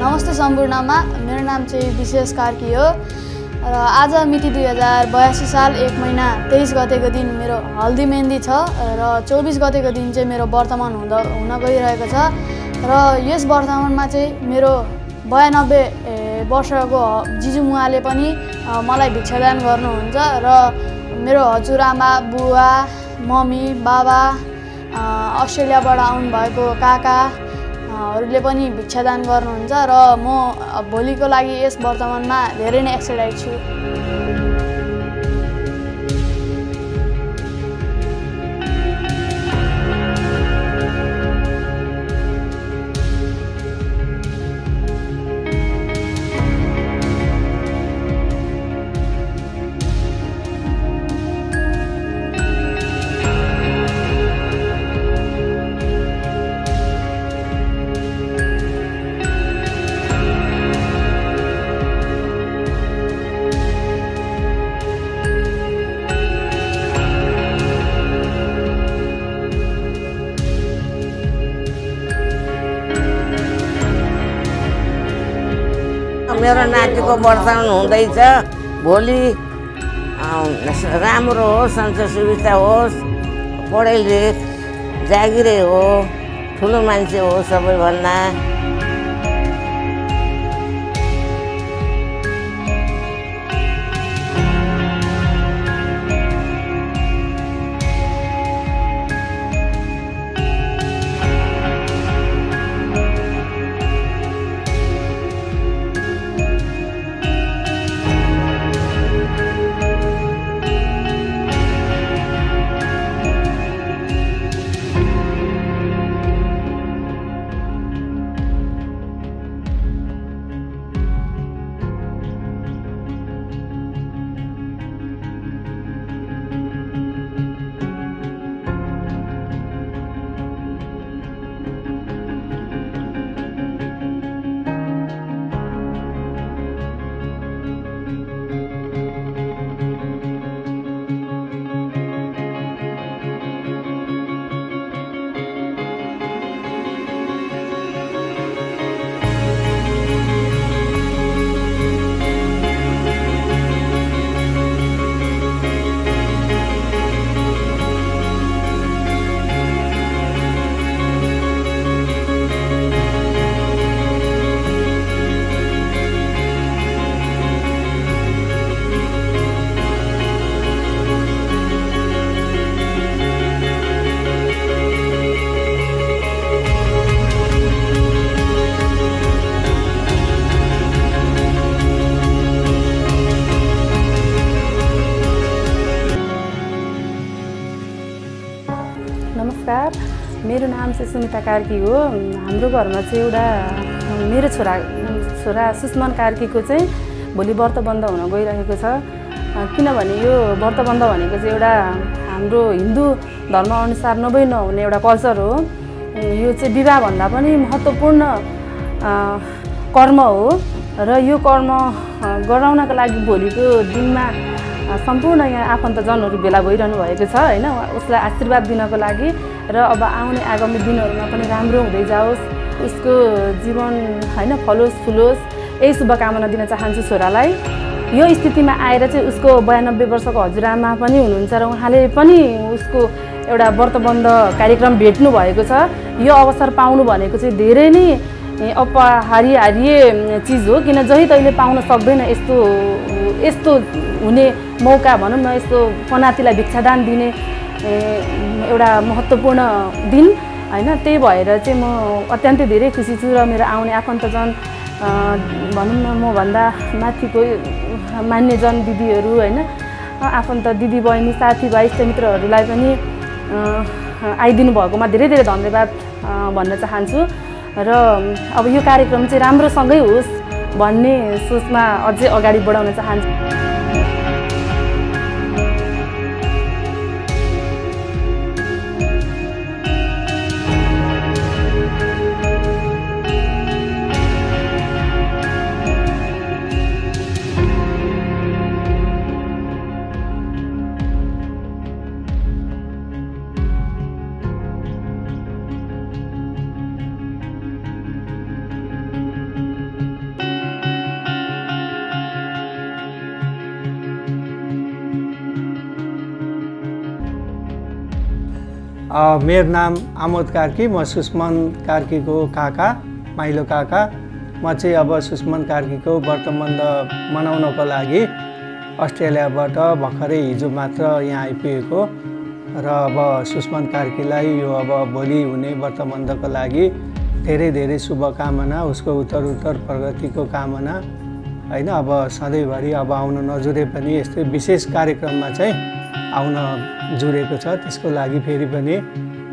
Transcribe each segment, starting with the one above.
नमस्ते सम्पूर्णमा, मेरो नाम चाहिँ विशेष कार्की हो र आज मिति 2082 साल 1 महिना 23 गतेको दिन मेरो हल्दी मेहन्दी छ र 24 गतेको दिन चाहिँ मेरो वर्तमान हुन गइरहेको छ र यस वर्तमानमा चाहिँ मेरो 92 वर्षको जिजुमुवाले पनि मलाई भिक्षादान गर्नुहुन्छ र मेरो हजुरआमा, बुवा, मम्मी, बाबा, अस्ट्रेलियाबाट आउनुभएको काकाहरूले पनि भिक्षादान गर्नुहुन्छ र म भोलिको लागि यस वर्तमानमा धेरै नै एक्साइटेड छु। मेरो नातिको वर्तमान हुँदैछ। भोलि राम्रो होस्, संसार सुविस्ता होस्, पढाइ लेख जागिरै हो, ठुलो मान्छे हो सबैभन्दा। नमस्कार, मेरो नाम चाहिँ सुमिता कार्की हो। हाम्रो घरमा चाहिँ एउटा मेरो छोरा सुष्मन कार्कीको चाहिँ भोलि व्रतबन्ध हुन गइरहेको छ। किनभने यो व्रतबन्ध भनेको चाहिँ एउटा हाम्रो हिन्दू धर्मअनुसार नहुने एउटा कल्चर हो। यो चाहिँ विवाहभन्दा पनि महत्त्वपूर्ण कर्म हो र यो कर्म गराउनका लागि भोलिको दिनमा सम्पूर्ण यहाँ आफन्तजनहरू भेला भइरहनु भएको छ हैन, उसलाई आशीर्वाद दिनको लागि र अब आउने आगामी दिनहरूमा पनि राम्रो हुँदै जाओस्, उसको जीवन हैन फलोस् फुलोस्, यही शुभकामना दिन चाहन्छु छोरालाई। यो स्थितिमा आएर चाहिँ उसको 92 वर्षको हजुरआमा पनि हुनुहुन्छ र उहाँले पनि उसको एउटा व्रतबन्ध कार्यक्रम भेट्नु भएको छ। यो अवसर पाउनु भनेको चाहिँ धेरै नै अपरिहार्य चिज हो, किन जहीँ तहिले पाउन सक्दैन यस्तो हुने मौका भनौँ न, यस्तो पनातीलाई भिक्षादान दिने एउटा महत्त्वपूर्ण दिन हैन। त्यही भएर चाहिँ म अत्यन्तै धेरै खुसी छु र मेरो आउने आफन्तजन भनौँ न, म भन्दा माथिको मान्यजन दिदीहरू हैन, आफन्त दिदी बहिनी साथीभाइ इष्टमित्रहरूलाई पनि आइदिनु भएकोमा धेरै धेरै धन्यवाद भन्न चाहन्छु र अब यो कार्यक्रम चाहिँ राम्रोसँगै होस् भन्ने सोचमा अझै अगाडि बढाउन चाहन्छु। मेरो नाम आमोद कार्की, म सुष्मन कार्कीको काका, माइलो काका। म चाहिँ अब सुष्मन कार्कीको व्रतबन्ध मनाउनको लागि अस्ट्रेलियाबाट भर्खरै हिजो मात्र यहाँ आइपुगेको र अब सुष्मन कार्कीलाई यो अब भोलि हुने व्रतबन्धको लागि धेरै धेरै शुभकामना, उसको उत्तर प्रगतिको कामना हैन। अब सधैँभरि अब आउन नजुरे पनि यस्तै विशेष कार्यक्रममा चाहिँ आउन जुरेको छ। त्यसको लागि फेरि पनि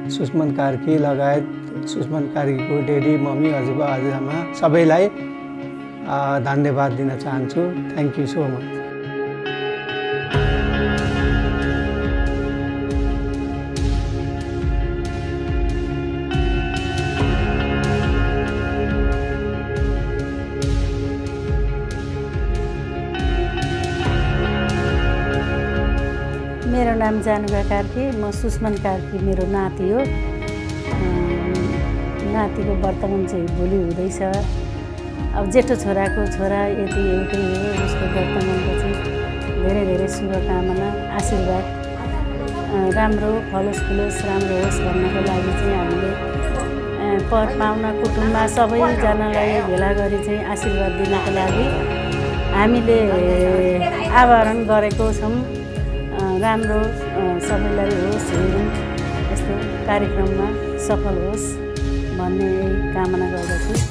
सुष्मन कार्की लगायत सुष्मन कार्कीको डेडी, मम्मी, हजुरबा, हजुरआमा सबैलाई धन्यवाद दिन चाहन्छु। Thank you so much. मेरो नाम जानुका कार्की, म सुष्मन कार्की मेरो नाति हो। नातिको वर्तमान चाहिँ भोलि हुँदैछ। अब जेठो छोराको छोरा यति एउटै हो, उसको वर्तमानको चाहिँ धेरै धेरै शुभकामना, आशीर्वाद राम्रो फलोस् फुलोस् राम्रो होस् भन्नको लागि चाहिँ हामीले पाहुना कुटुम्बमा सबैजनालाई भेला गरी चाहिँ आशीर्वाद दिनको लागि हामीले आवरण गरेको छौँ। राम्रो सबैलाई होस्, यस्तो कार्यक्रममा सफल होस् भन्ने कामना गर्दछु।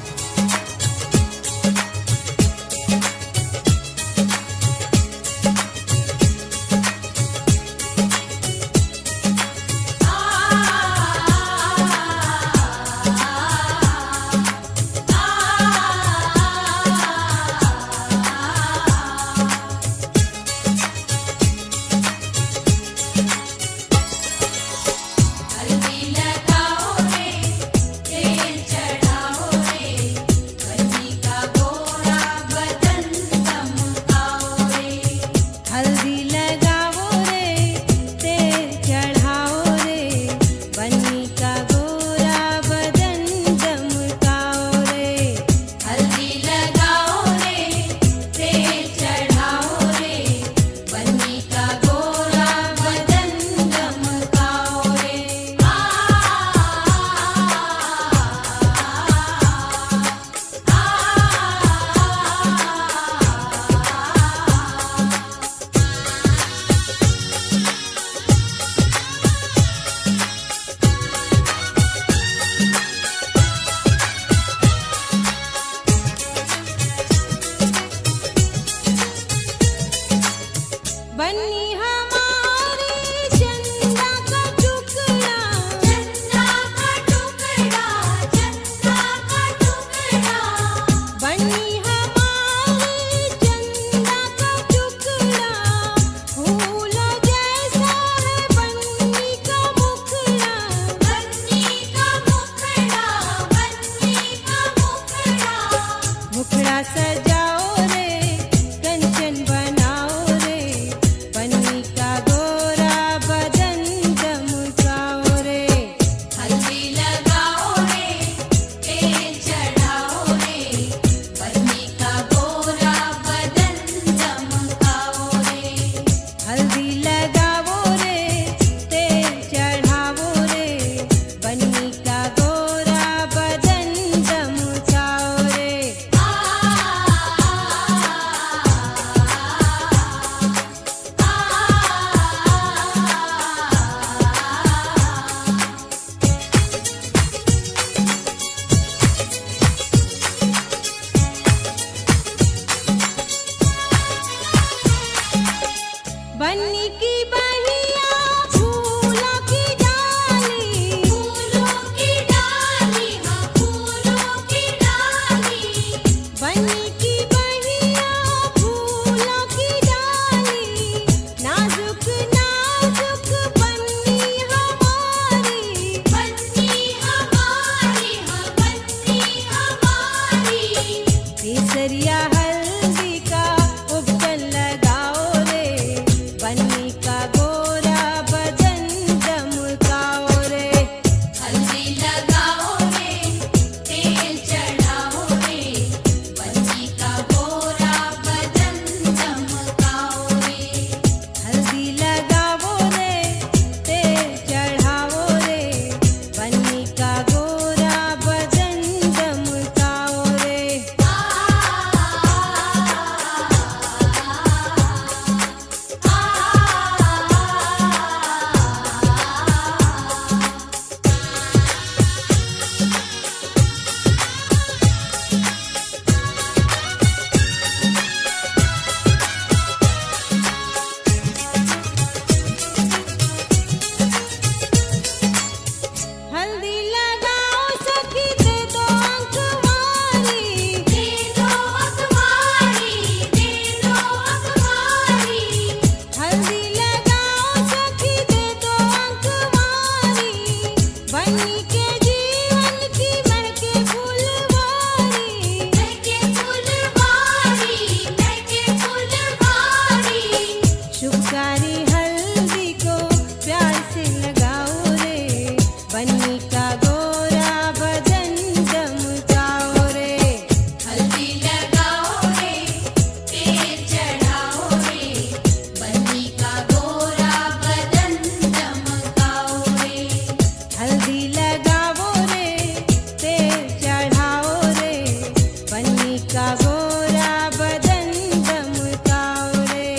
का गोरा बदन दमकाओ रे।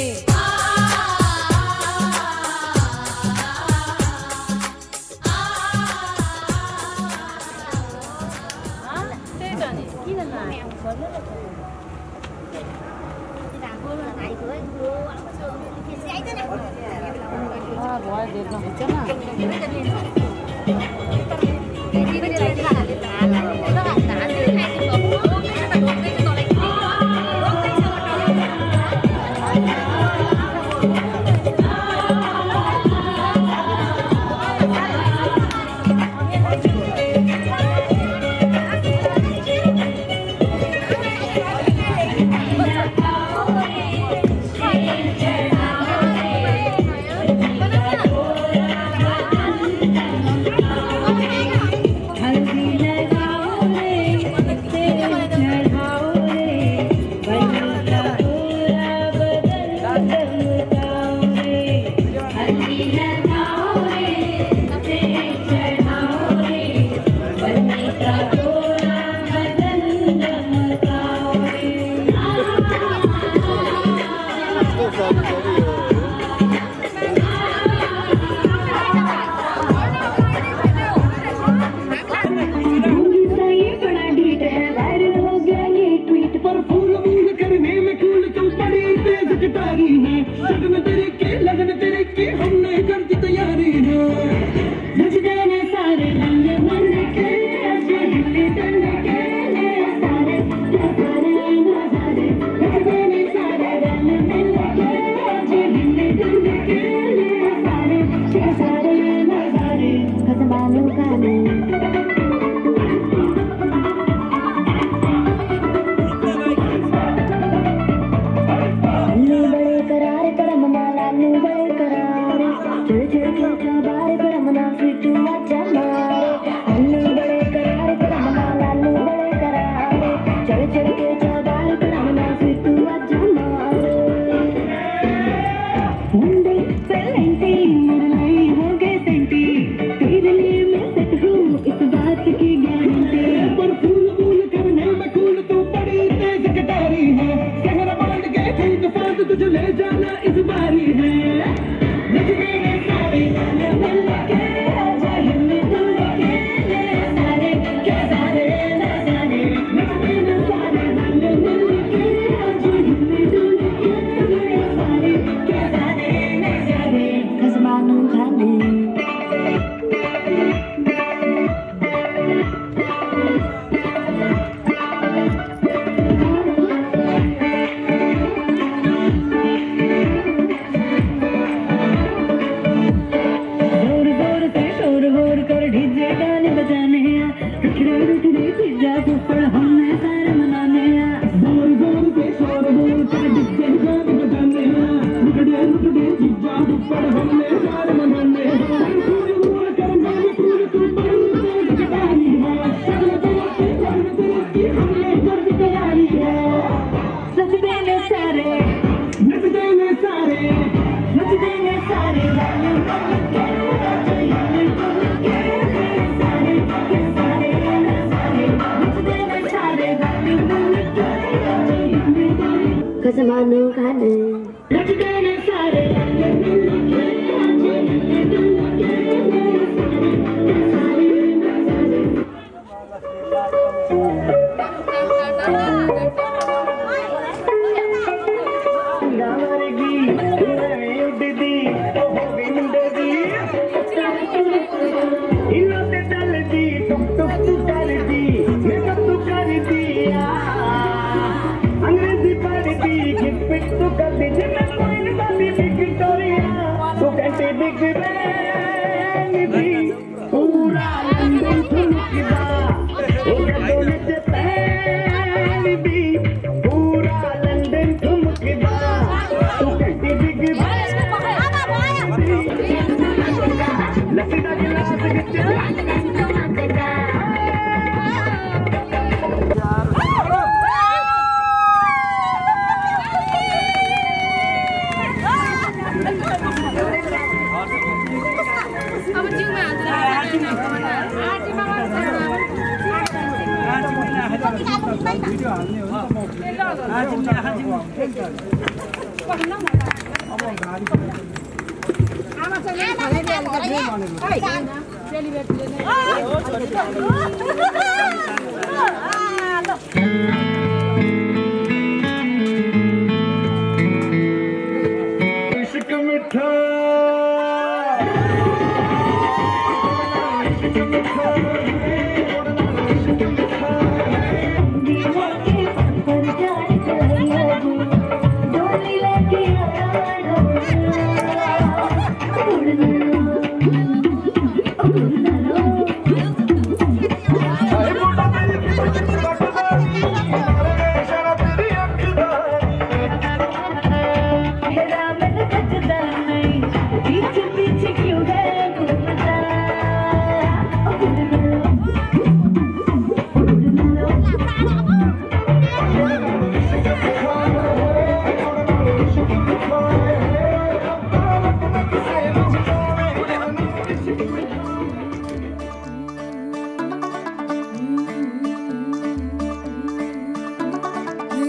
अंग्रेजी पढ़ती, किस पिट तू कर दीजिए मैं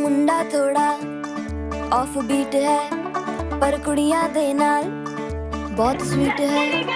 मुंडा थोड़ा ऑफ बीट है पर कुड़ियां दे नाल बहुत स्वीट है।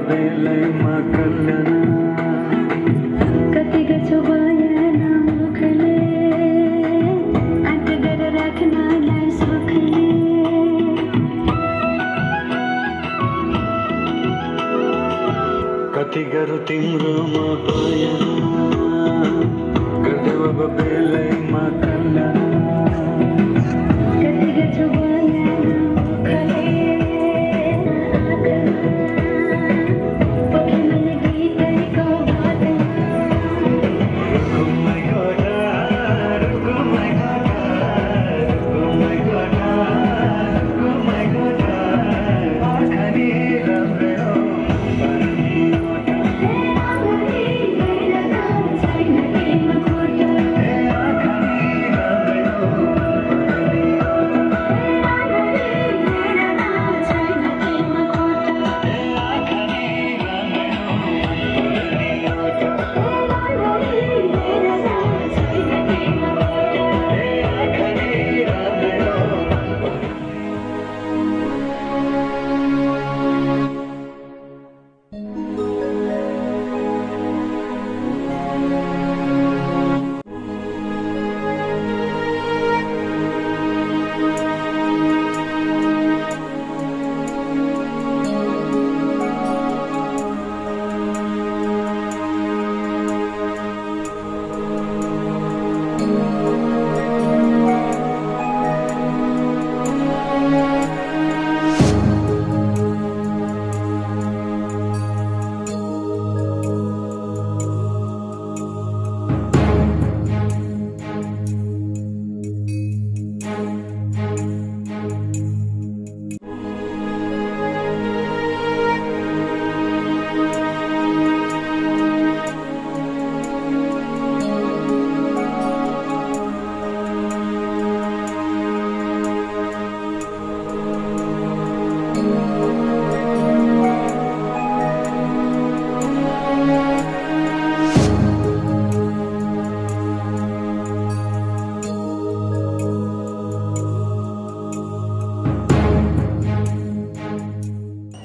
बेलैमा कल्याण कति गर्छु बयान मुखले आँट गरेर राख्नलाई सुखले कति गरौँ तिम्रोमा बयान गर्दै अब बेलैमा कल्याण कति गर्छु बयान मुखले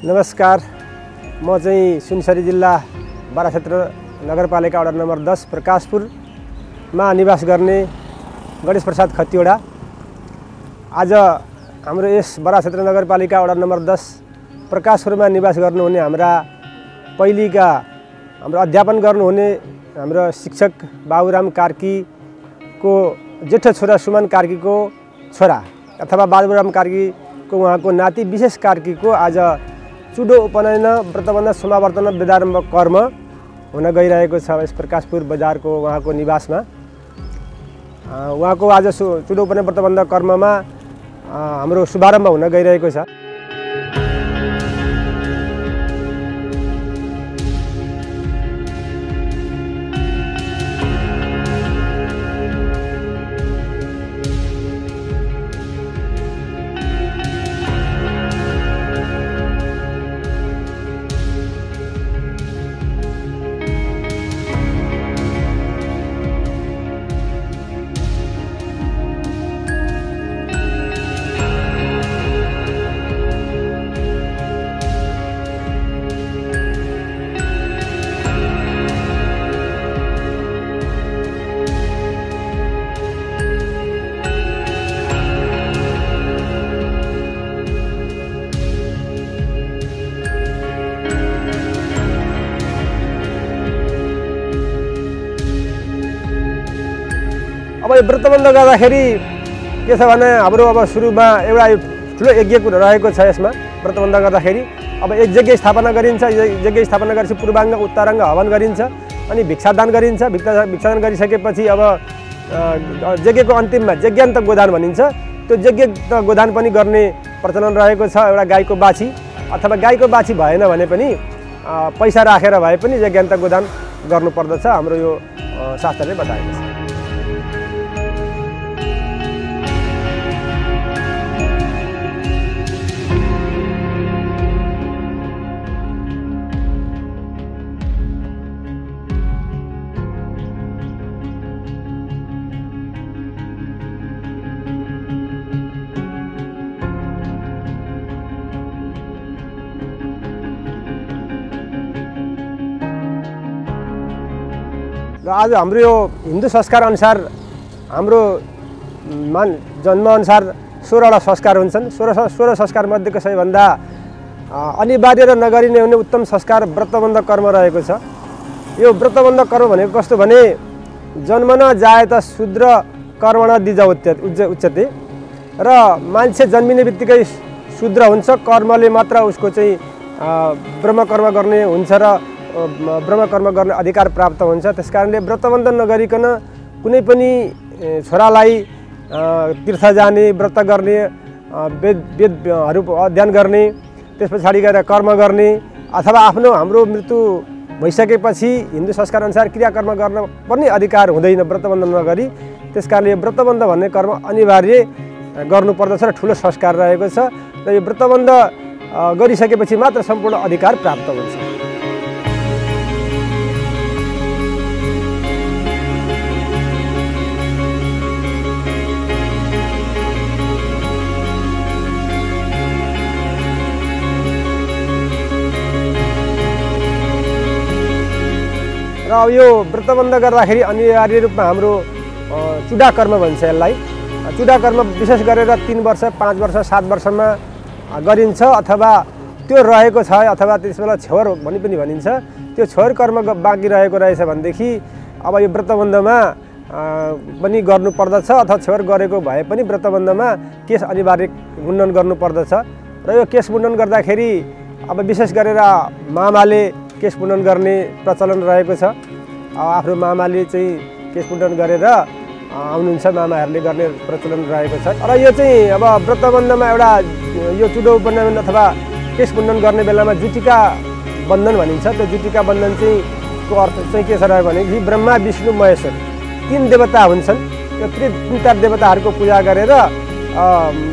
नमस्कार, म चाहिँ सुनसरी जिल्ला बारा क्षेत्र नगरपालिका वडा नम्बर 10 प्रकाशपुरमा निवास गर्ने गणेश प्रसाद खतिवडा। आज हाम्रो यस बारा क्षेत्र नगरपालिका वडा नम्बर 10 प्रकाशपुरमा निवास गर्नुहुने हाम्रा पहिलेका हाम्रो अध्यापन गर्नुहुने हाम्रो शिक्षक बाबुराम कार्कीको जेठो छोरा सुमन कार्कीको छोरा अथवा बाबुराम कार्कीको उहाँको नाति विशेष कार्कीको आज चुडो उपनयन व्रतबन्ध समावर्तन वेदारम्भ कर्म हुन गइरहेको छ यस प्रकाशपुर बजारको उहाँको निवासमा। उहाँको आज चुडो उपनयन व्रतबन्ध कर्ममा हाम्रो शुभारम्भ हुन गइरहेको छ। अब यो व्रतबन्ध गर्दाखेरि के छ भने हाम्रो अब सुरुमा एउटा ठुलो यज्ञ रहेको छ। यसमा व्रतबन्ध गर्दाखेरि अब एक यज्ञ स्थापना गरिन्छ। यज्ञ स्थापना गरेपछि पूर्वाङ्ग उत्तराङ्ग हवन गरिन्छ अनि भिक्षादान गरिन्छ। भिक्षादान गरिसकेपछि अब यज्ञको अन्तिममा यज्ञान्त गोदान भनिन्छ। त्यो यज्ञ गोदान पनि गर्ने प्रचलन रहेको छ। एउटा गाईको बाछी अथवा गाईको बाछी भएन भने पनि पैसा राखेर भए पनि यज्ञान्त गोदान गर्नुपर्दछ, हाम्रो यो शास्त्रले बताएको छ। र आज हाम्रो यो हिन्दू संस्कार अनुसार हाम्रो जन्मअनुसार 16वटा संस्कार हुन्छन्। 16 संस्कार मध्येको सबैभन्दा अनिवार्य र नगरिने हुने उत्तम संस्कार व्रतबन्ध कर्म रहेको छ। यो व्रतबन्ध कर्म भनेको कस्तो भने जन्मन जायत शूद्र कर्मण दिज उच्यते र मान्छे जन्मिने बित्तिकै शूद्र हुन्छ, कर्मले मात्र उसको चाहिँ ब्रह्मकर्म गर्ने हुन्छ र ब्रह्मकर्म गर्ने अधिकार प्राप्त हुन्छ। त्यसकारणले व्रतबन्ध नगरिकन कुनै पनि छोरालाई तीर्थ जाने, व्रत गर्ने, वेदहरू अध्ययन गर्ने, त्यस पछाडि गएर कर्म गर्ने अथवा हाम्रो मृत्यु भइसकेपछि हिन्दू संस्कार अनुसार क्रियाकर्म गर्न पनि अधिकार हुँदैन व्रतबन्ध नगरी। त्यसकारणले यो व्रतबन्ध भन्ने कर्म अनिवार्य गर्नुपर्दछ र ठुलो संस्कार रहेको छ र यो व्रतबन्ध गरिसकेपछि मात्र सम्पूर्ण अधिकार प्राप्त हुन्छ। र अब यो व्रतबन्ध गर्दाखेरि अनिवार्य रूपमा हाम्रो चुडा कर्म भन्छ यसलाई। चुडा कर्म विशेष गरेर 3 वर्ष, 5 वर्ष, 7 वर्षमा गरिन्छ अथवा त्यो रहेको छ अथवा त्यसबेला छेवर भनी पनि भनिन्छ। त्यो छेवर कर्म बाँकी रहेको रहेछ भनेदेखि अब यो व्रतबन्धमा पनि गर्नुपर्दछ अथवा छेवर गरेको भए पनि व्रतबन्धमा केस अनिवार्य मुण्डन गर्नुपर्दछ। र यो केस मुण्डन गर्दाखेरि अब विशेष गरेर मामाले केस मुण्डन गर्ने प्रचलन रहेको छ। आफ्नो मामाले चाहिँ केस मुण्डन गरेर आउनुहुन्छ, मामाहरूले गर्ने प्रचलन रहेको छ। र यो चाहिँ अब व्रतबन्धमा एउटा यो चुडो बन्धन अथवा केस मुण्डन गर्ने बेलामा जुटिका बन्धन भनिन्छ। त्यो जुटिका बन्धन चाहिँ को अर्थ चाहिँ के छ र भनेदेखि ब्रह्मा विष्णु महेश्वर 3 देवता हुन्छन्। यो 3 देवताहरूको पूजा गरेर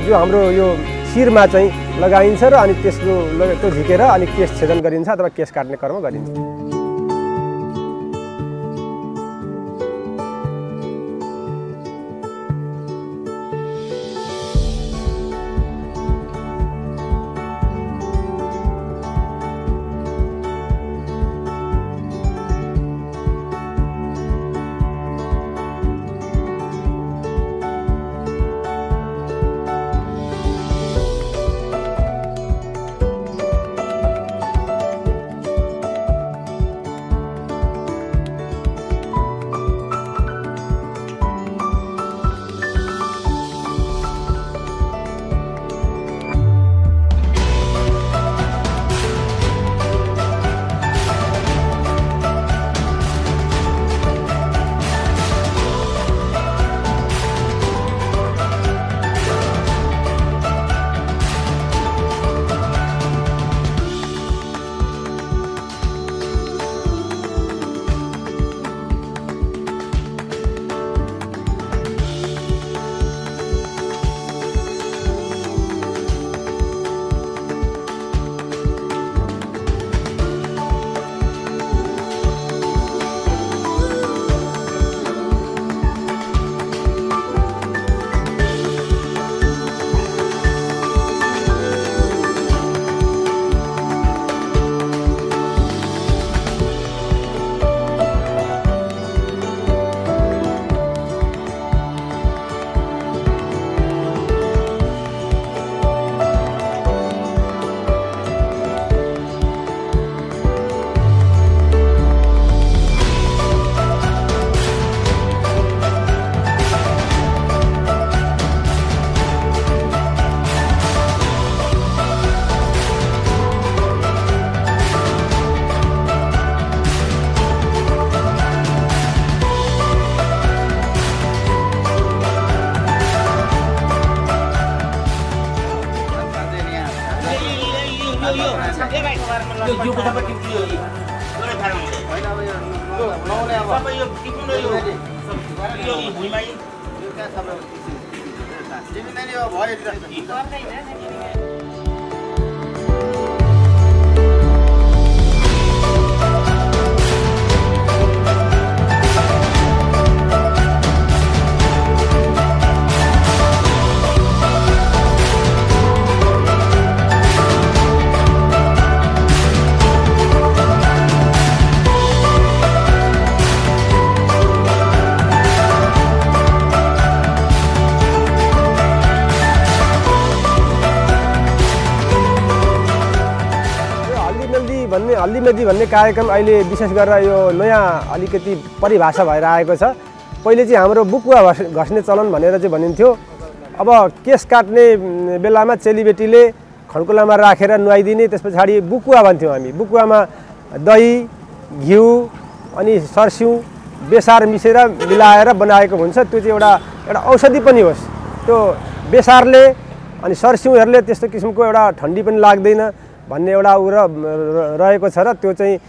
जो हाम्रो यो शिरमा चाहिँ लगाइन्छ र अनि त्यो झिकेर अनि केस छेदन गरिन्छ अथवा केस काट्ने कर्म गरिन्छ। भन्ने हल्दी मेहन्दी भन्ने कार्यक्रम अहिले विशेष गरेर यो नयाँ अलिकति परिभाषा भएर आएको छ। पहिले चाहिँ हाम्रो बुकुवा घस्ने चलन भनेर चाहिँ भनिन्थ्यो। अब केस काट्ने बेलामा चेलीबेटीले खड्कुलामा राखेर नुहाइदिने, त्यस पछाडि बुकुवा भन्थ्यौँ हामी। बुकुवामा दही, घिउ अनि सर्स्यौँ बेसार मिसेर मिलाएर बनाएको हुन्छ। त्यो चाहिँ एउटा औषधि पनि होस्। त्यो बेसारले अनि सर्स्यौँहरूले त्यस्तो किसिमको एउटा ठन्डी पनि लाग्दैन भन्ने एउटा रहेको छ। र त्यो चाहिँ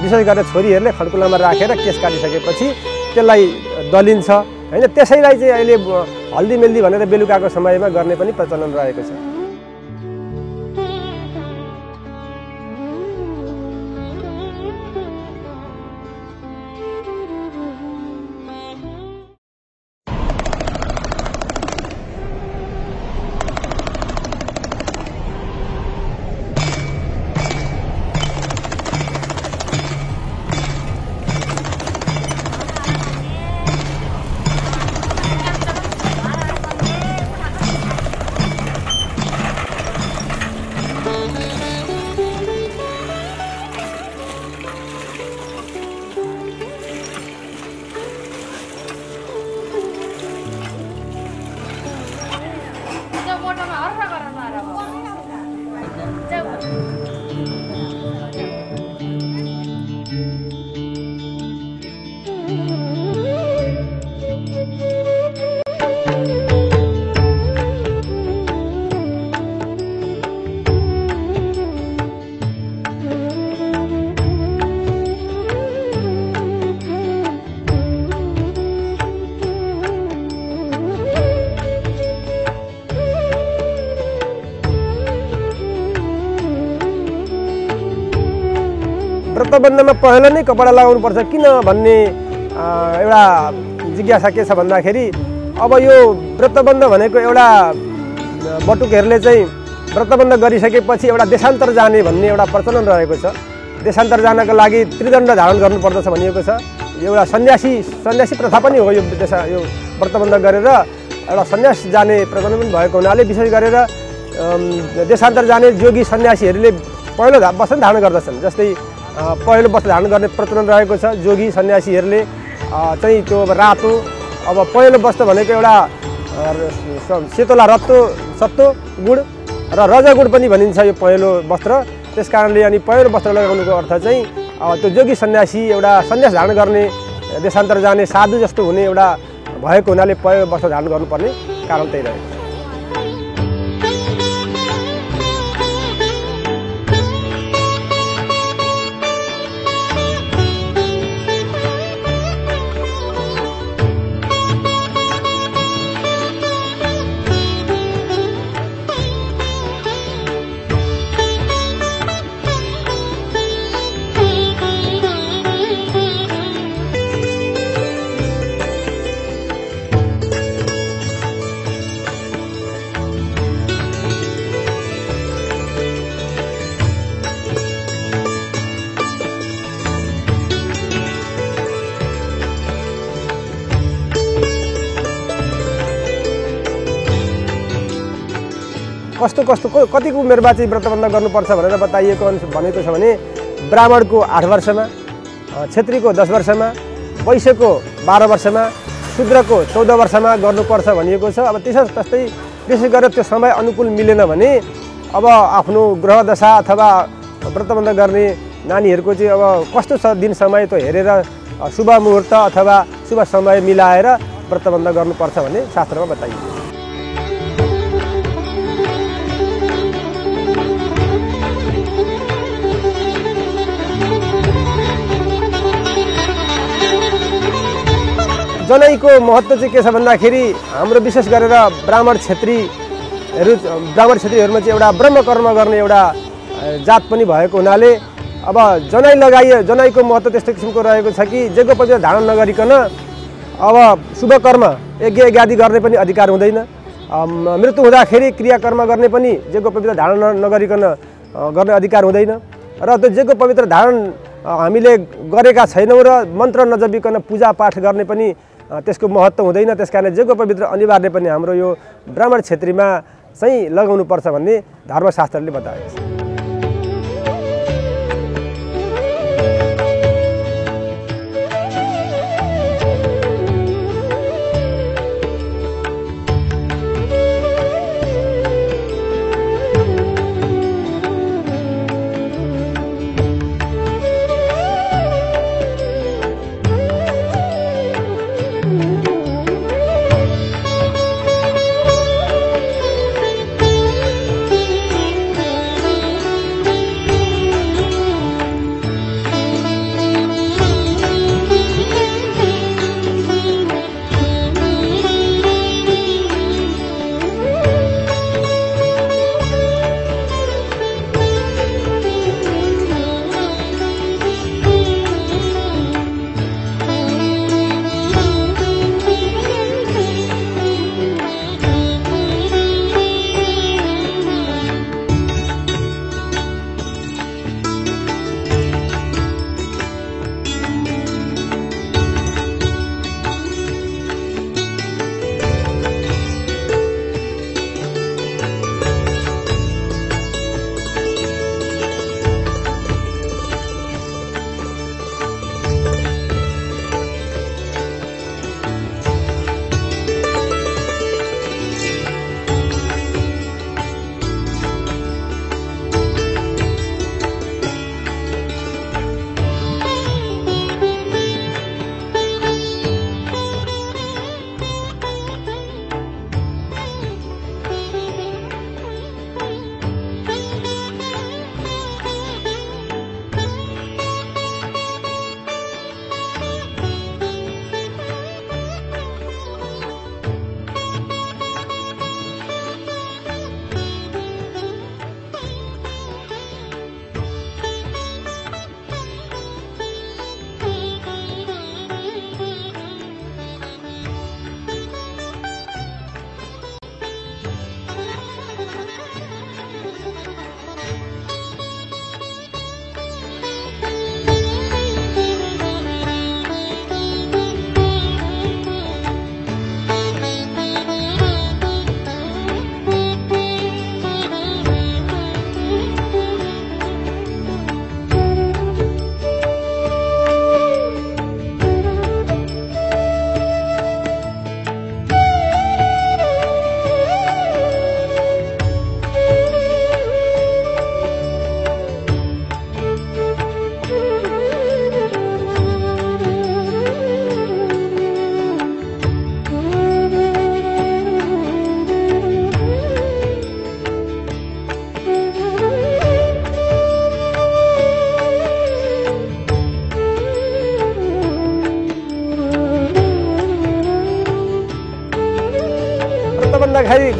विशेष गरेर छोरीहरूले खड्कुलामा राखेर केस काटिसकेपछि त्यसलाई दलिन्छ हैन। त्यसैलाई चाहिँ अहिले हल्दी मेहन्दी भनेर बेलुकाको समयमा गर्ने पनि प्रचलन रहेको छ। व्रतबन्धमा पहिला नै कपडा लगाउनुपर्छ किन भन्ने एउटा जिज्ञासा के छ भन्दाखेरि अब यो व्रतबन्ध भनेको एउटा बटुकहरूले चाहिँ व्रतबन्ध गरिसकेपछि एउटा देशान्तर जाने भन्ने एउटा प्रचलन रहेको छ। देशान्तर जानको लागि त्रिदण्ड धारण गर्नुपर्दछ भनिएको छ। एउटा सन्यासी प्रथा पनि हो यो व्रतबन्ध गरेर एउटा सन्यास जाने प्रचलन पनि भएको हुनाले विशेष गरेर देशान्तर जाने जोगी सन्यासीहरूले पहिलो वस्त्र धारण गर्दछन्। जस्तै पहिलो वस्त्र धारण गर्ने प्रचलन रहेको छ। जोगी सन्यासीहरूले चाहिँ त्यो रातो अब पहिलो वस्त्र भनेको एउटा सेतोला रत्तो सत्तो गुड र रजगुड पनि भनिन्छ यो पहिलो वस्त्र। त्यस कारणले अनि पहिलो वस्त्र लगाउनुको अर्थ चाहिँ त्यो जोगी सन्यासी एउटा सन्यास धारण गर्ने देशान्तर जाने साधु जस्तो हुने एउटा भएको हुनाले पहिलो वस्त्र धारण गर्नुपर्ने कारण त्यही रहेको छ। कतिको उमेरमा चाहिँ व्रतबन्ध गर्नुपर्छ भनेर भनेको छ भने ब्राह्मणको 8 वर्षमा, क्षेत्रीको 10 वर्षमा, वैश्यको 12 वर्षमा, शूद्रको 14 वर्षमा गर्नुपर्छ भनिएको छ। अब त्यस्तै विशेष गरेर त्यो समय अनुकूल मिलेन भने अब आफ्नो ग्रह दशा अथवा व्रतबन्ध गर्ने नानीहरूको चाहिँ अब कस्तो छ दिन समय त हेरेर शुभ मुहुर्त अथवा शुभ समय मिलाएर व्रतबन्ध गर्नुपर्छ भन्ने शास्त्रमा बताइएको छ। जनैको महत्त्व चाहिँ के छ भन्दाखेरि हाम्रो विशेष गरेर ब्राह्मण क्षेत्रीहरूमा चाहिँ एउटा ब्रह्मकर्म गर्ने एउटा जात पनि भएको हुनाले अब जनैको महत्त्व त्यस्तो किसिमको रहेको छ कि यज्ञोपवीत धारण नगरिकन अब शुभ कर्म यज्ञ आदि गर्ने पनि अधिकार हुँदैन। मृत्यु हुँदाखेरि क्रियाकर्म गर्ने पनि यज्ञोपवीत धारण नगरिकन गर्ने अधिकार हुँदैन। र त्यो यज्ञोपवीत धारण हामीले गरेका छैनौँ र मन्त्र नजपिकन पूजापाठ गर्ने पनि त्यसको महत्त्व हुँदैन। त्यसकारण यज्ञोपवीत अनिवार्य पनि हाम्रो यो ब्राह्मण क्षेत्रीमा चाहिँ लगाउनुपर्छ भन्ने धर्मशास्त्रले बताएको छ।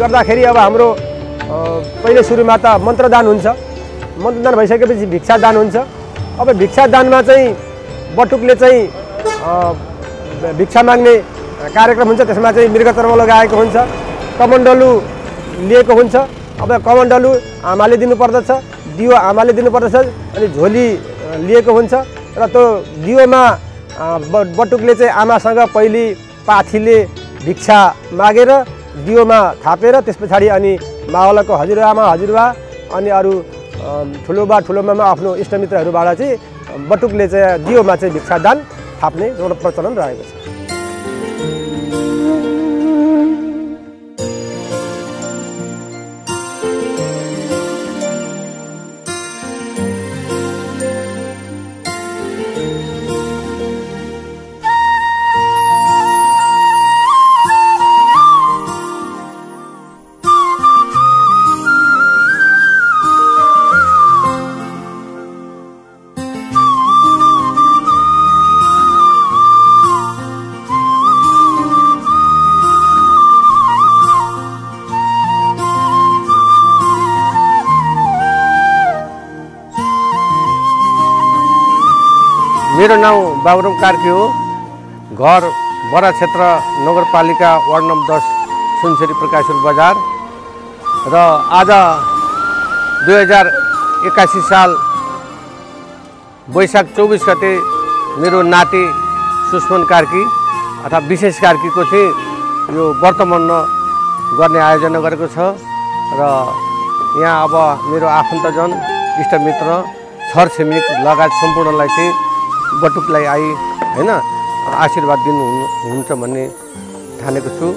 गर्दाखेरि अब हाम्रो पहिले सुरुमा त मन्त्रदान हुन्छ, मन्त्रदान भइसकेपछि भिक्षादान हुन्छ। अब भिक्षादानमा चाहिँ बटुकले चाहिँ भिक्षा माग्ने कार्यक्रम हुन्छ, त्यसमा चाहिँ मृगचर्म लगाएको हुन्छ, कमण्डलु लिएको हुन्छ। अब कमण्डलु आमाले दिनुपर्दछ, दियो आमाले दिनुपर्दछ, अनि झोली लिएको हुन्छ र त्यो दियोमा बटुकले चाहिँ आमासँग पहिले पाथीले भिक्षा मागेर दियोमा थापेर त्यस पछाडि अनि मावलको हजुरआमा हजुरबा अनि अरू ठुलोबा ठुलोमामा आफ्नो इष्टमित्रहरूबाट चाहिँ बटुकले चाहिँ दियोमा चाहिँ भिक्षादान थाप्ने एउटा प्रचलन रहेको छ। मेरो नाम बाबुराम कार्की हो। घर बरा क्षेत्र नगरपालिका वार्ड नम्बर 10 सुनसरी प्रकाशपुर बजार र आज 2081 साल वैशाख 24 गते मेरो नाति सुस्मन कार्की अथवा विशेष कार्कीको चाहिँ यो वर्तमान गर्ने आयोजना गरेको छ र यहाँ अब मेरो आफन्तजन इष्टमित्र छरछिमेक लगायत सम्पूर्णलाई चाहिँ बटुकलाई आई हैन आशीर्वाद दिनुहुन्छ भन्ने ठानेको छु।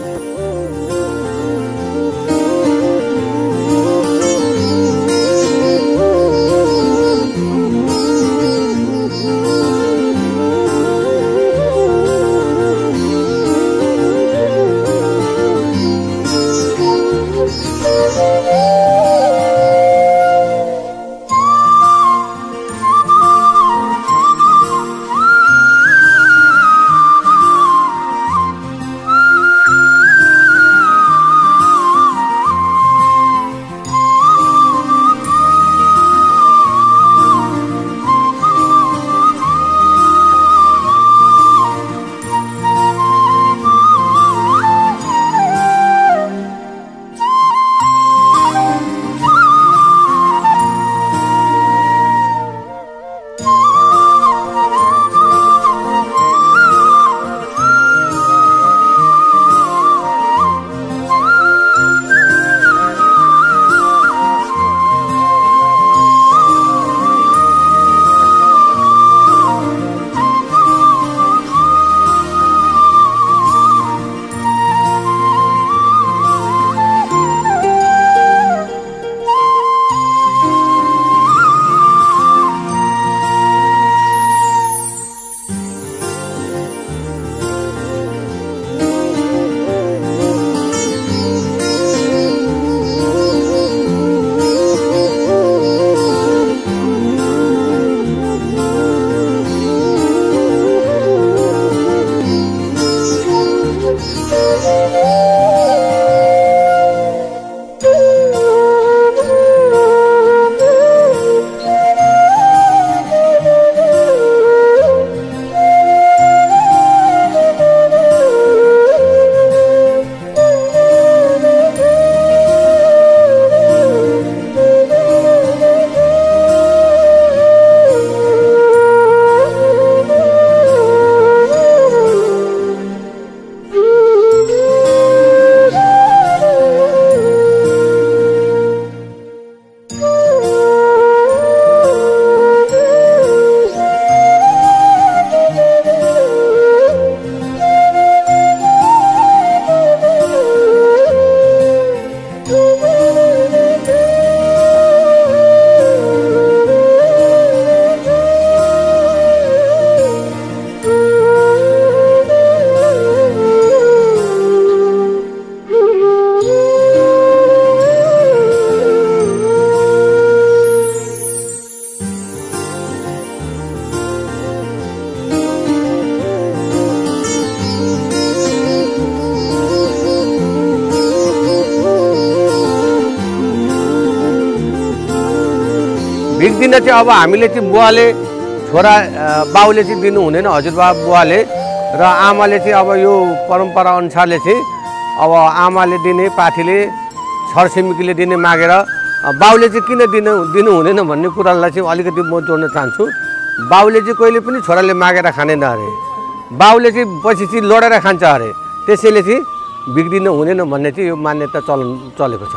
बिग्दिन चाहिँ अब हामीले चाहिँ बुवाले छोरा बाउले चाहिँ दिनु हुँदैन, हजुरबा बुवाले र आमाले चाहिँ अब यो परम्परा अनुसारले चाहिँ अब आमाले दिने पाठीले छरछिमेकीले दिने मागेर बाउले चाहिँ किन दिनु हुँदैन भन्ने कुरालाई चाहिँ अलिकति म जोड्न चाहन्छु। बाउले चाहिँ कहिले पनि छोराले मागेर खाँदैन अरे, बाउले चाहिँ पछि चाहिँ लडेर खान्छ अरे, त्यसैले चाहिँ बिग्रिनु हुँदैन भन्ने चाहिँ यो मान्यता चलेको छ।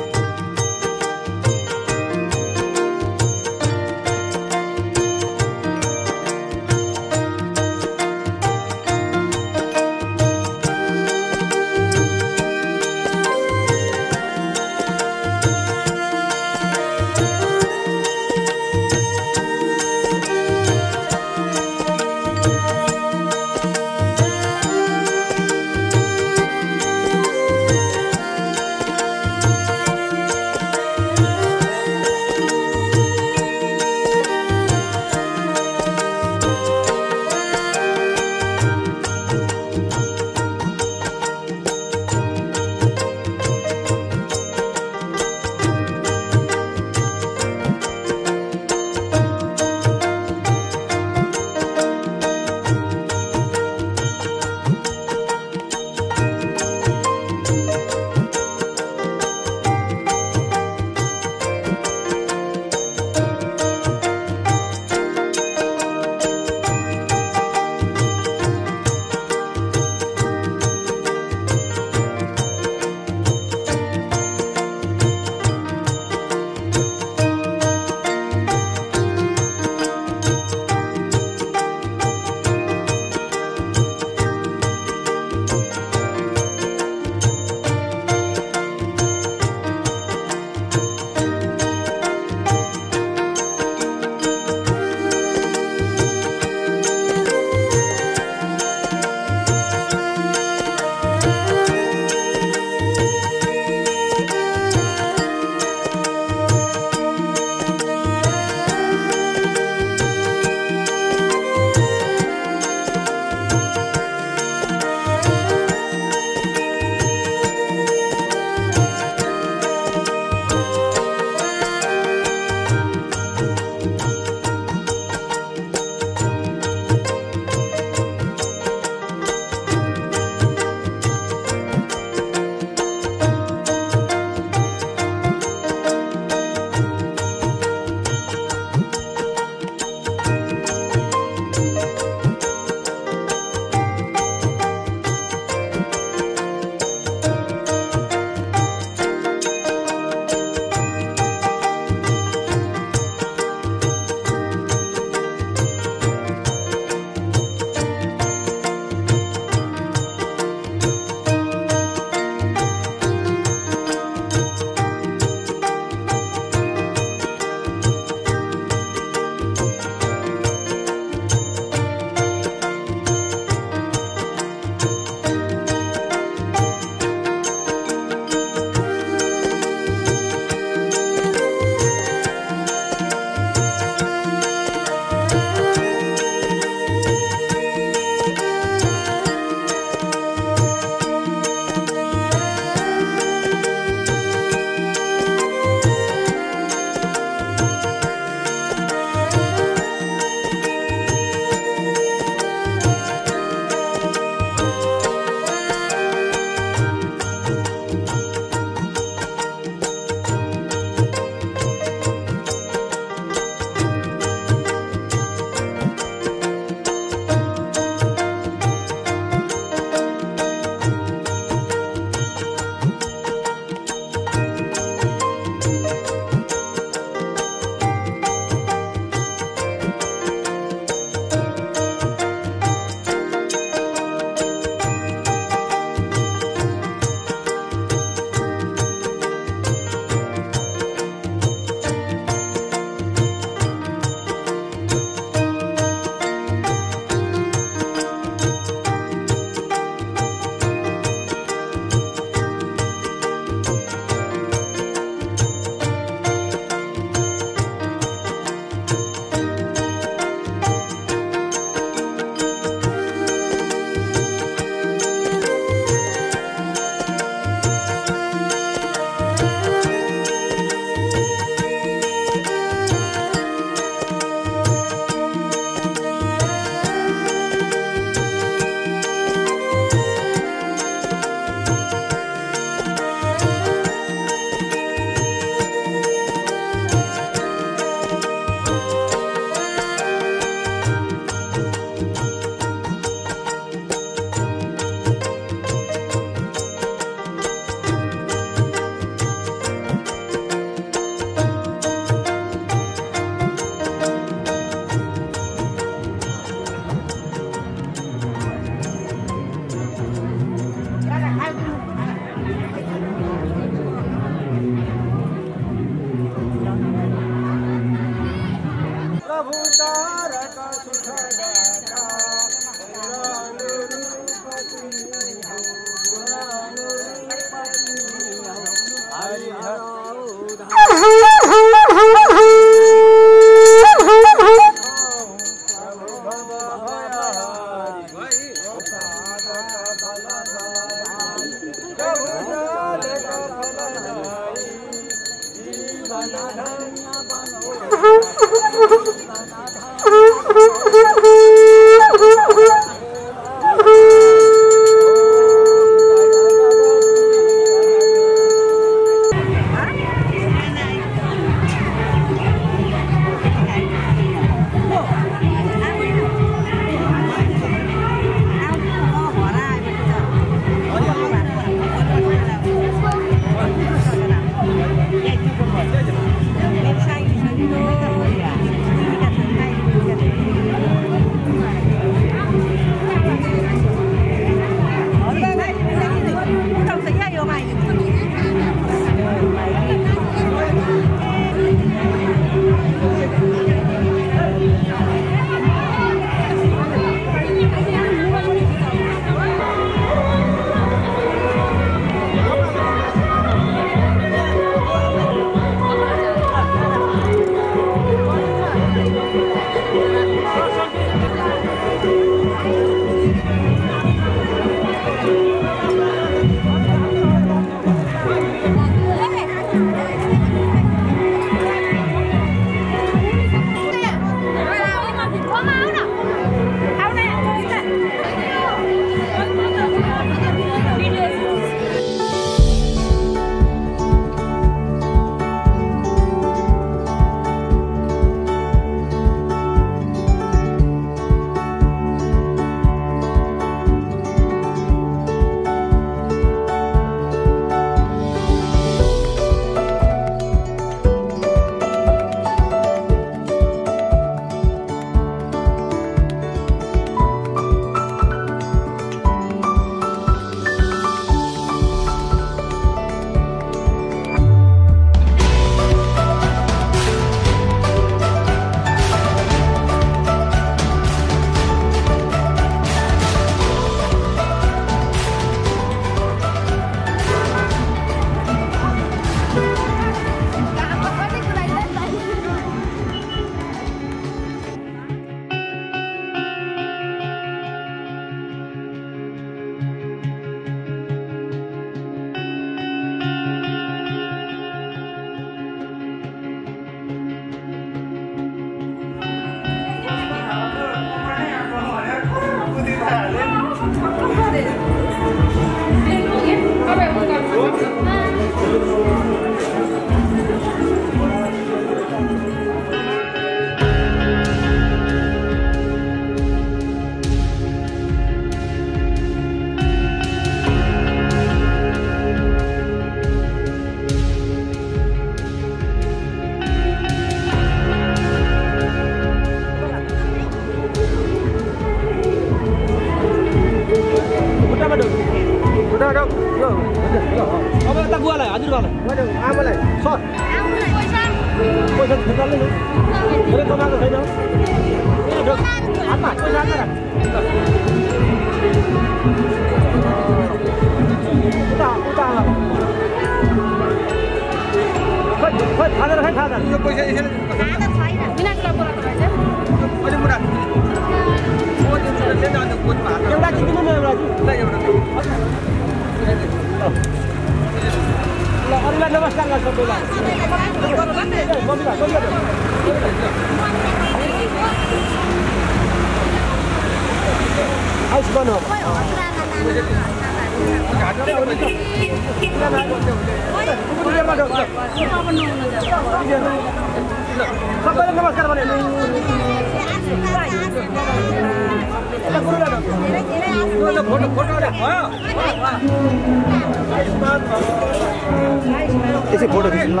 यसै फोटो खिच्नु ल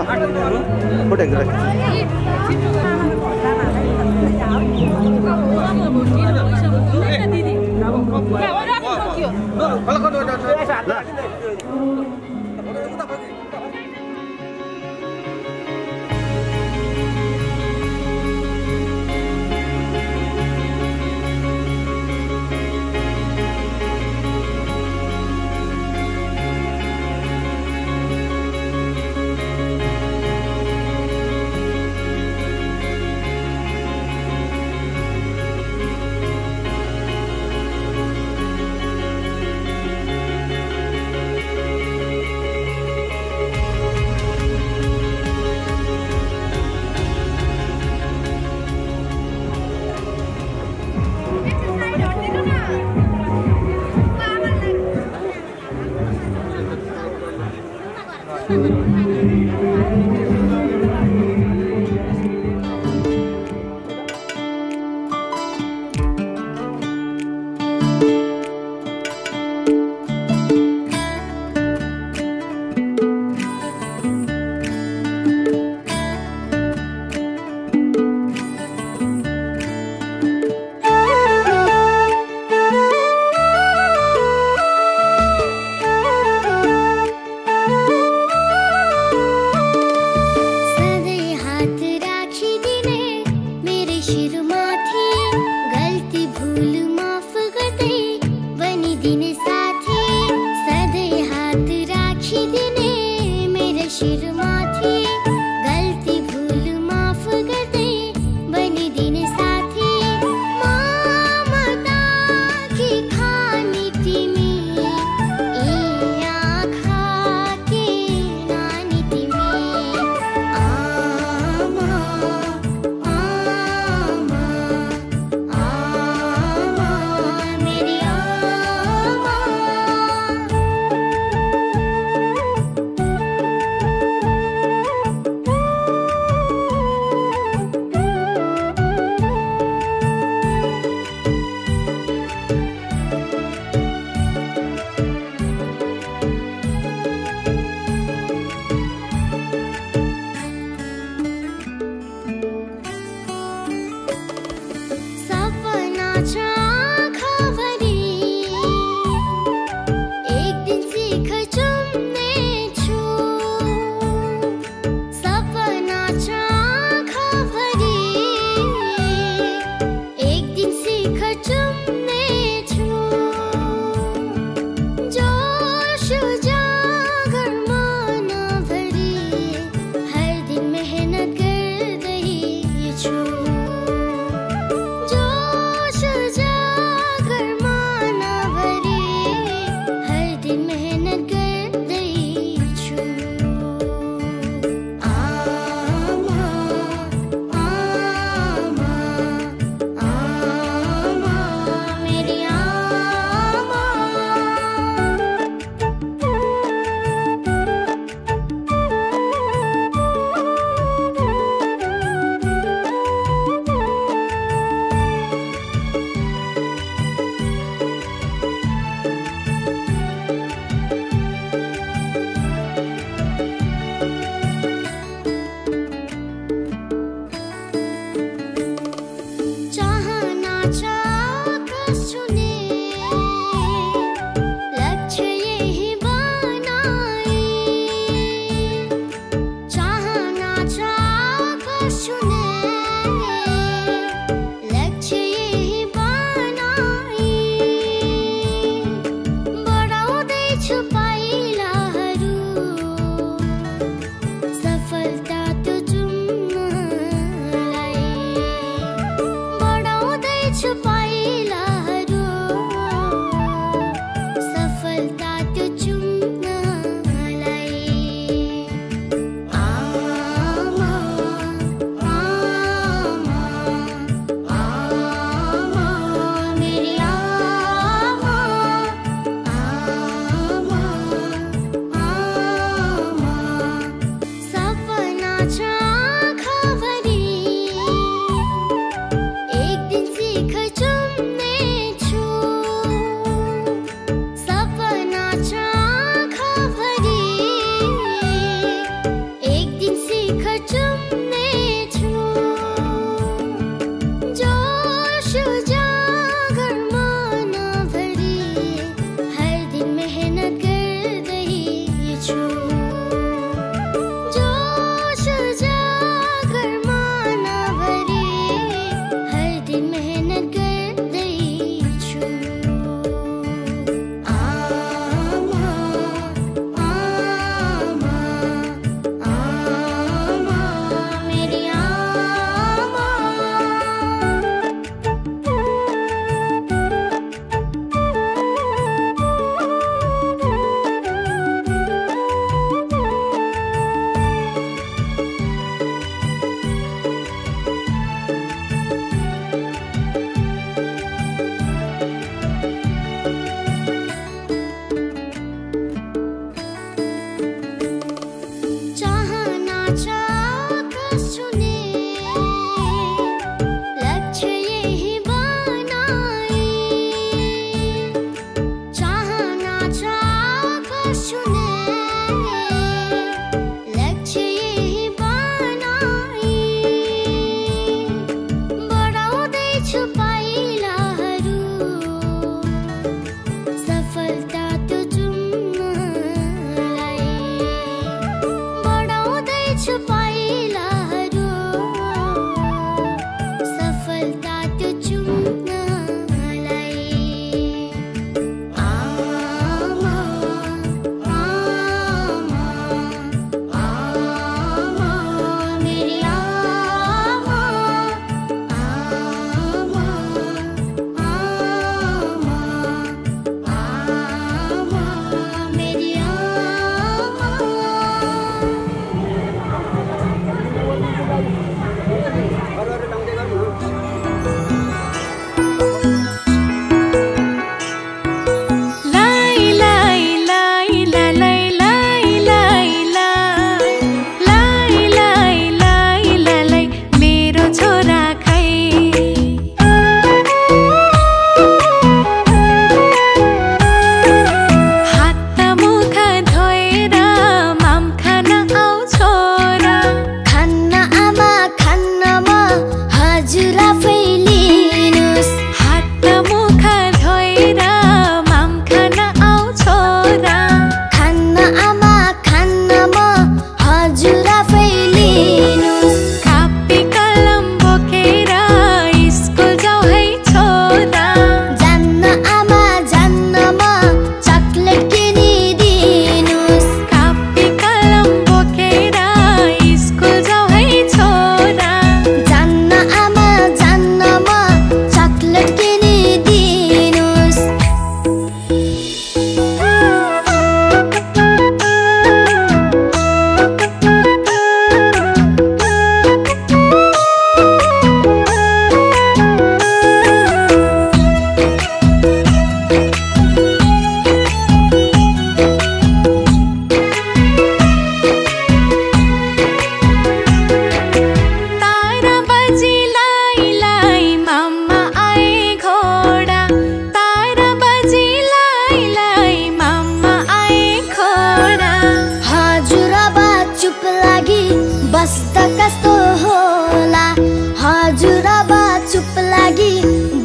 फोटो खिच्नु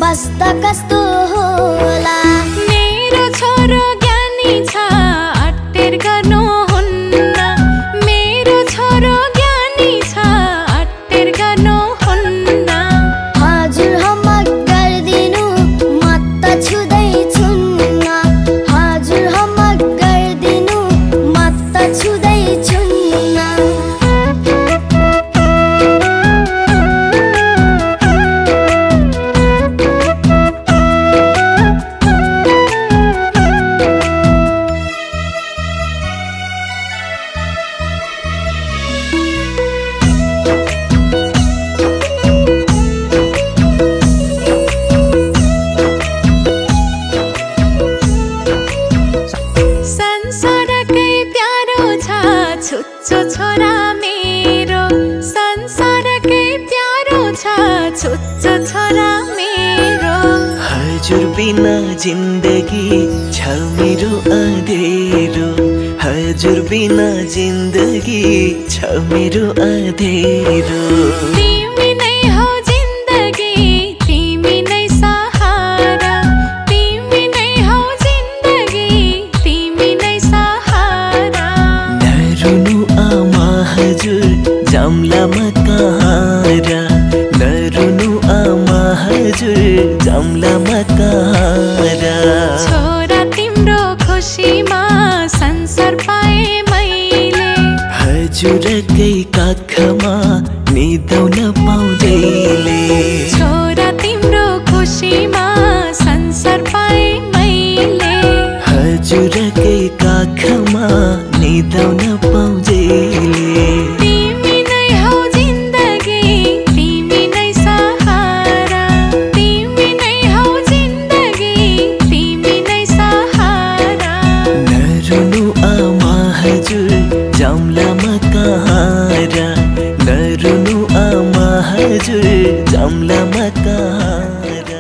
कस्ता कस्तो होला मेरो छोरो ज्ञानी छ अट्टेर गर्नु हुन्न मेरो छोरो ज्ञानी छ अट्टेर गर्नु हुन्न हजुर होमवर्क गर्दिनु म त छुदै छुन्न हजुर होमवर्क गर्दिनु म त छुदै छुन्न हजुर बिना जिन्दगी छ मेरो अँधेरो हजुर बिना जिन्दगी छ मेरो अँधेरो तिमी नै हो जिन्दगी तिमी नै सहारा तिमी नै हो जिन्दगी तिमी नै सहारा नरुनु आमा हजुर जाम्लामा कहाँ र नरुनु आमा हजुर जाम्लामा कहाँ र छोरा तिम्रो खुसीमा संसार पाए मैले हजुरकै काखमा निदाउन पाउँदैले छोरा तिम्रो खुसीमा संसार पाए मैले हजुरकै काखमा निदाउन पाउँदैले तिमी नै हो जिन्दगी तिमी नै सहारा तिमी नै हो जिन्दगी तिमी नै सहारा नरुनु आमा हजुर जाम्लामा कहाँ र नरुनु आमा हजुर जाम्लामा कहाँ र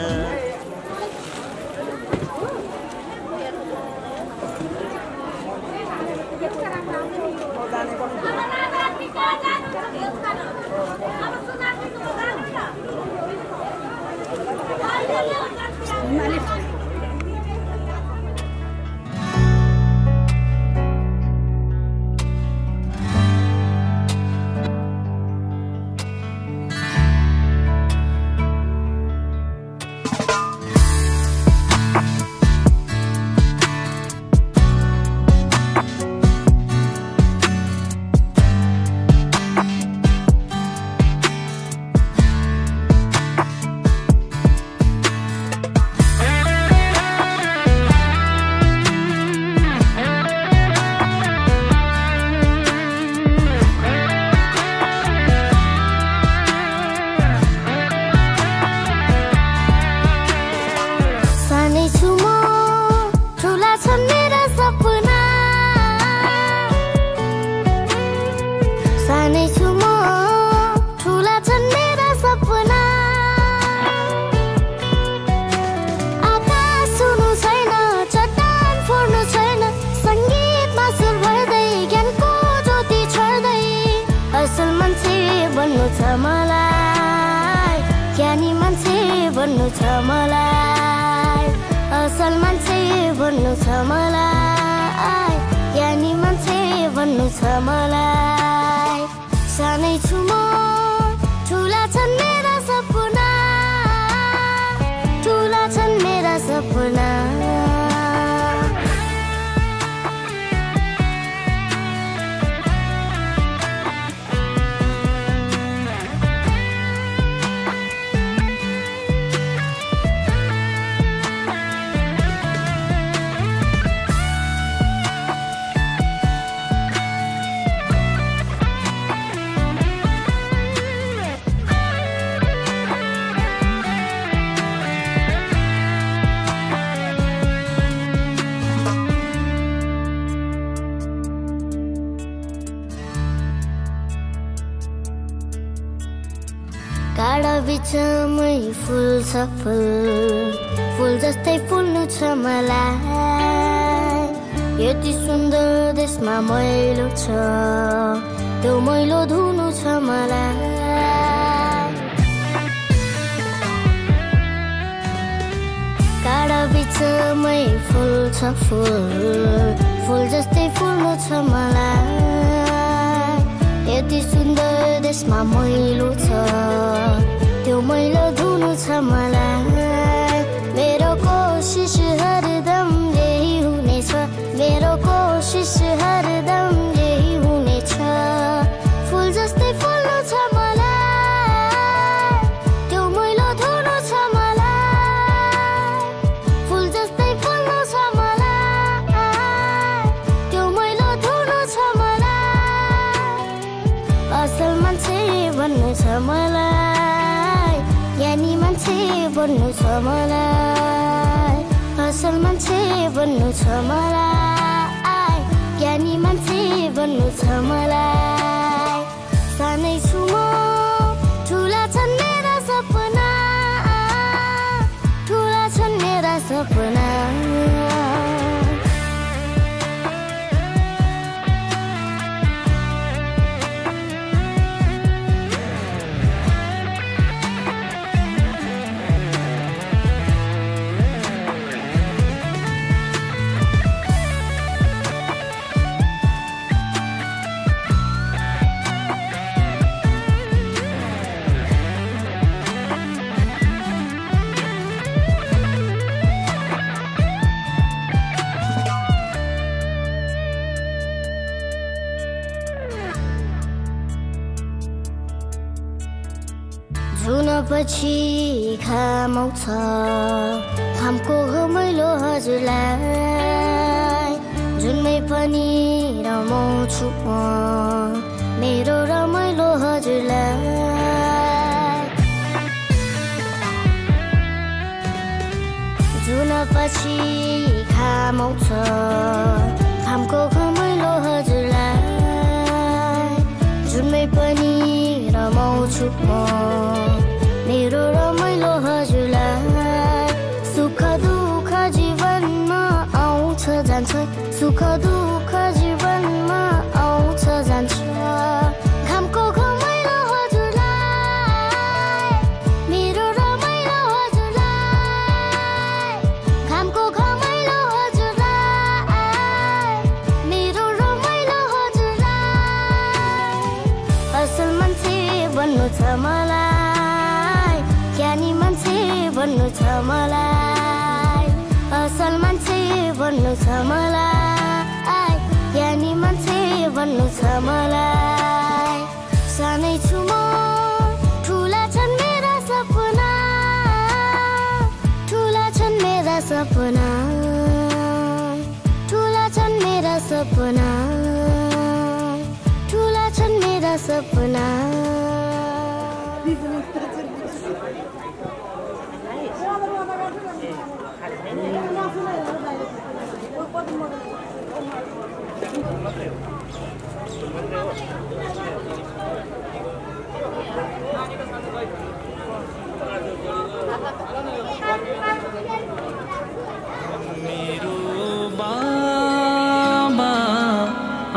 काँडा बिचमै फुल छ फुल जस्तै फुल्नु छ मलाई यति सुन्दर देशमा मैलो छ त्यो मैलो धुनु छ मलाई काँडा बिचमै फुल छ फुल जस्तै फुल्नु छ मलाई यति सुन्दर देशमा मैलो छ त्यो मैलो धुनु छ मलाई मेरो कोसिस हरदम यही हुनेछ मेरो कोसिस हरदम यही हुनेछ फुल जस्तै फुल्नु छ मलाई त्यो मैलो धुनु छ मलाई फुल जस्तै फुल्नु छ मलाई त्यो मैलो धुनु छ मलाई असल मान्छे बन्नु छ मलाई ज्ञानी मान्छे बन्नु छ मलाई असल मान्छे बन्नु छ मलाई ज्ञानी मान्छे बन्नु छ मलाई सानै छु म ठुला छन् मेरा सपना ठुला छन् मेरा पछि घाम आउँछ घामको घमाइलो हजुरलाई जुनमै पनि रमाउँछु म मेरो रमाइलो हजुरलाई जुन पछि घाम आउँछ घामको घमाइलो हजुरलाई जुनमै पनि रमाउँछु म मेरो रमाइलो हजुरलाई सुख दुःख जीवनमा आउँछ जान्छ सुख दुःख जीवनमा आउँछ जान्छ घामको घमाइलो हजुरलाई मेरो रमाइलो हजुरलाई घामको घमाइलो हजुरलाई मेरो रमाइलो हजुरलाई असल मान्छे बन्नु छ मलाई ज्ञानी मान्छे बन्नु छ मलाई असल मान्छे बन्नु छ मलाई ज्ञानी मान्छे बन्नु छ मलाई सानै छु म ठुला छन् मेरा सपना ठुला छन् मेरा सपना ठुला छन् मेरा सपना ठुला छन् मेरा सपना मेरो बाबा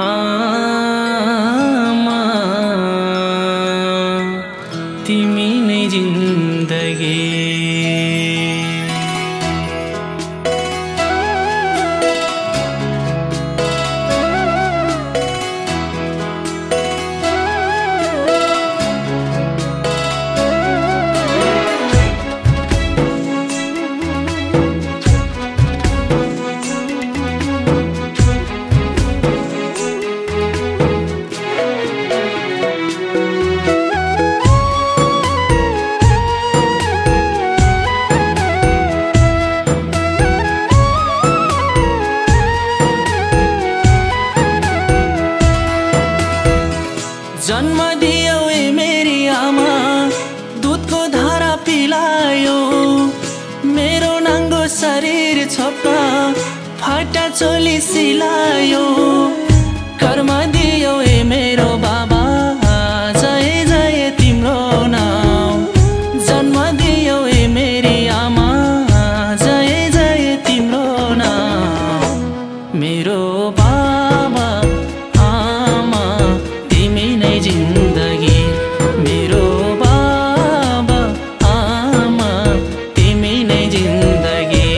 आमा तिमी नै जिन्दगी जन्म दियो ए मेरी आमा दुधको धारा पिलायो मेरो नाङ्गो शरीर छोप्का फाटा चोली सिलायो कर्म दियो ए मेरो बाबा जय जय तिम्रो नाम जन्म दियो ए मेरी आमा जय जय तिम्रो नाम मेरो बाबा आमा तिमी नै जिन्दगी मेरो बाबा आमा तिमी नै जिन्दगी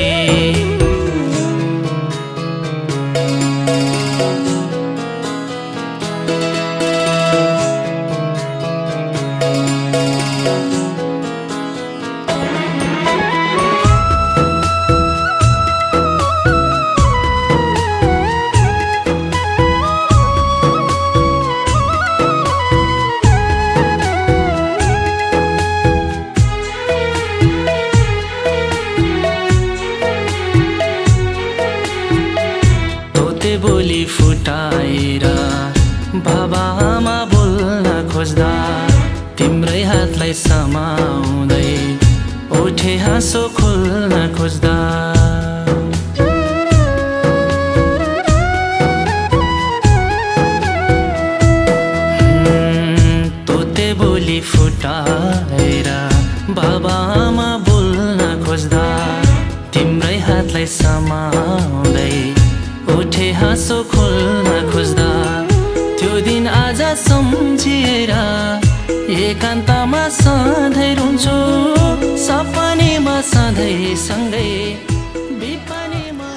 बोली फुटाएर बाबा आमा बोल्न खोज्दा तिम्रै हातलाई समाउँदै ओठे हाँसो खोल्न खोज्दा तोते बोली फुटाएर बाबा आमा बोल्न खोज्दा तिम्रै हातलाई समाउँदै ओठे हाँसो खोल्न खोज्दा त्यो दिन आज सम्झिएर एकान्तमा सधैँ रुन्छु सपनीमा सधैँ सँगै बिपनीमा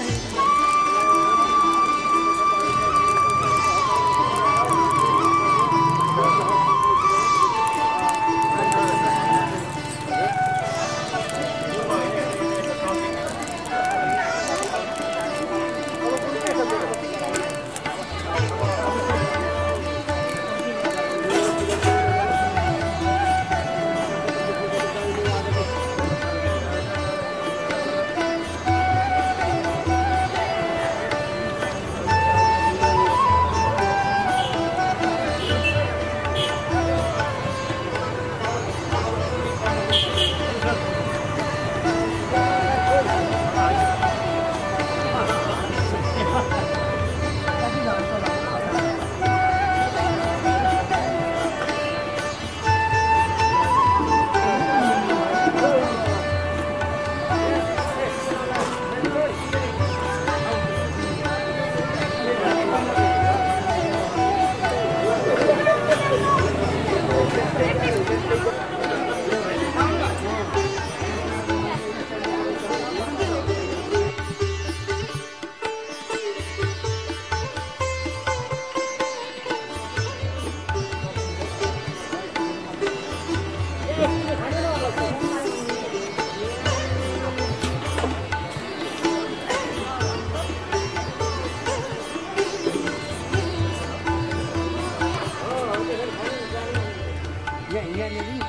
यहाँ